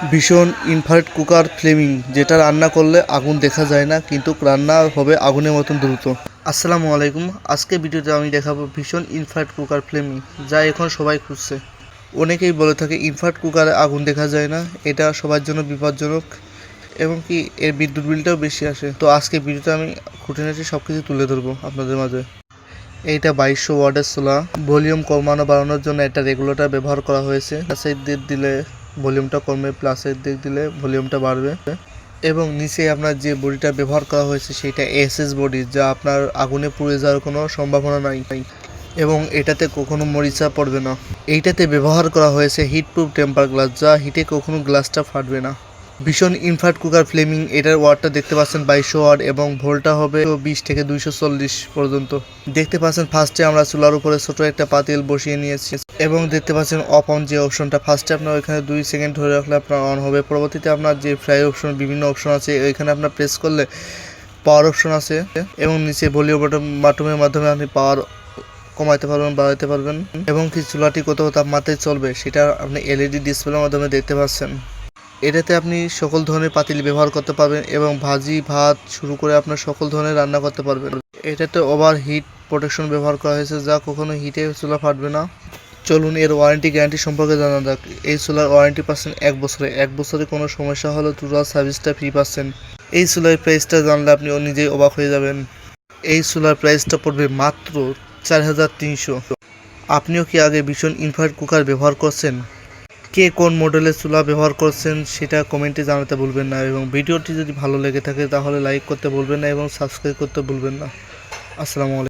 ভীষণ infrared cooker Fleming, যেটা রান্না করলে আগুন দেখা যায় না কিন্তু রান্না হবে আগুনের মতন দ্রুত। আসসালামু আলাইকুম। আজকে ভিডিওতে আমি দেখাবো ভীষণ ইনফ্রারেড কুকার ফ্লেমিং, যা এখন সবাই খুঁজছে। অনেকেই বলে থাকে ইনফ্রারেড কুকারে আগুন দেখা যায় না, এটা সবার জন্য বিপজ্জনক এবং কি এর বিদ্যুৎ বিলটাও বেশি আসে। তো আজকে ভিডিওতে আমি খুঁটিনাটি সব কিছু তুলে ধরবো আপনাদের মাঝে। এইটা 2200 ওয়াটের সোলার। ভলিউম কমানো বাড়ানোর জন্য একটা রেগুলেটর ব্যবহার করা হয়েছে। প্লাসের দিক দিলে ভলিউমটা কমবে, প্লাসের দিক দিলে ভলিউমটা বাড়বে। এবং নিচে আপনার যে বডিটা ব্যবহার করা হয়েছে সেটা এসএস বডি, যা আপনার আগুনে পুড়ে যাওয়ার কোনো সম্ভাবনা নাই এবং এটাতে কখনো মরিচা পড়বে না। এইটাতে ব্যবহার করা হয়েছে হিটপ্রুফ টেম্পার গ্লাস, যা হিটে কখনো গ্লাসটা ফাটবে না। ভীষণ ইনফ্রারেড কুকার ফ্লেমিং, এটার ওয়াটটা দেখতে পাচ্ছেন 2200 ওয়াট এবং ভোল্টটা হবে 20 থেকে 240 পর্যন্ত। দেখতে পাচ্ছেন ফার্স্টে আমরা চুলার উপরে ছোট একটা পাতিল বসিয়ে নিয়েছি এবং দেখতে পাচ্ছেন অফ অন যে অপশনটা, ফার্স্টে আপনার ওইখানে 2 সেকেন্ড ধরে রাখলে আপনার অন হবে। পরবর্তীতে আপনার যে ফ্রাই অপশন, বিভিন্ন অপশন আছে, ওইখানে আপনার প্রেস করলে পাওয়ার অপশন আছে এবং নিচে ভলিউম বাটনের মাধ্যমে আপনি পাওয়ার কমাইতে পারবেন, বাড়াইতে পারবেন এবং কি চুলাটি কত তাপমাত্রায় চলবে সেটা আপনি এলইডি ডিসপ্লের মাধ্যমে দেখতে পাচ্ছেন। এটাতে আপনি সকল ধরনের পাতিল ব্যবহার করতে পারবেন এবং ভাজি ভাত শুরু করে আপনার সকল ধরনের রান্না করতে পারবেন। এটাতে ওভার হিট প্রোটেকশন ব্যবহার করা হয়েছে, যা কখনো হিটে চুলা ফাটবে না। চলুন এর ওয়ারেন্টি গ্যারান্টি সম্পর্কে জানা যাক। এই চুলার ওয়ারেন্টি পাচ্ছেন 1 বছরে। 1 বছরে কোনো সমস্যা হলে টোটাল সার্ভিসটা ফ্রি পাচ্ছেন। এই চুলার প্রাইসটা জানলে আপনি নিজেই অবাক হয়ে যাবেন। এই চুলার প্রাইসটা পড়বে মাত্র 4300। আপনিও কি আগে ভীষণ ইনফ্রারেড কুকার ব্যবহার করছেন? কে কোন মডেলের চুলা ব্যবহার করছেন সেটা কমেন্টে জানাতে ভুলবেন না এবং ভিডিওটি যদি ভালো লেগে থাকে তাহলে লাইক করতে ভুলবেন না এবং সাবস্ক্রাইব করতে ভুলবেন না। আসসালামু আলাইকুম।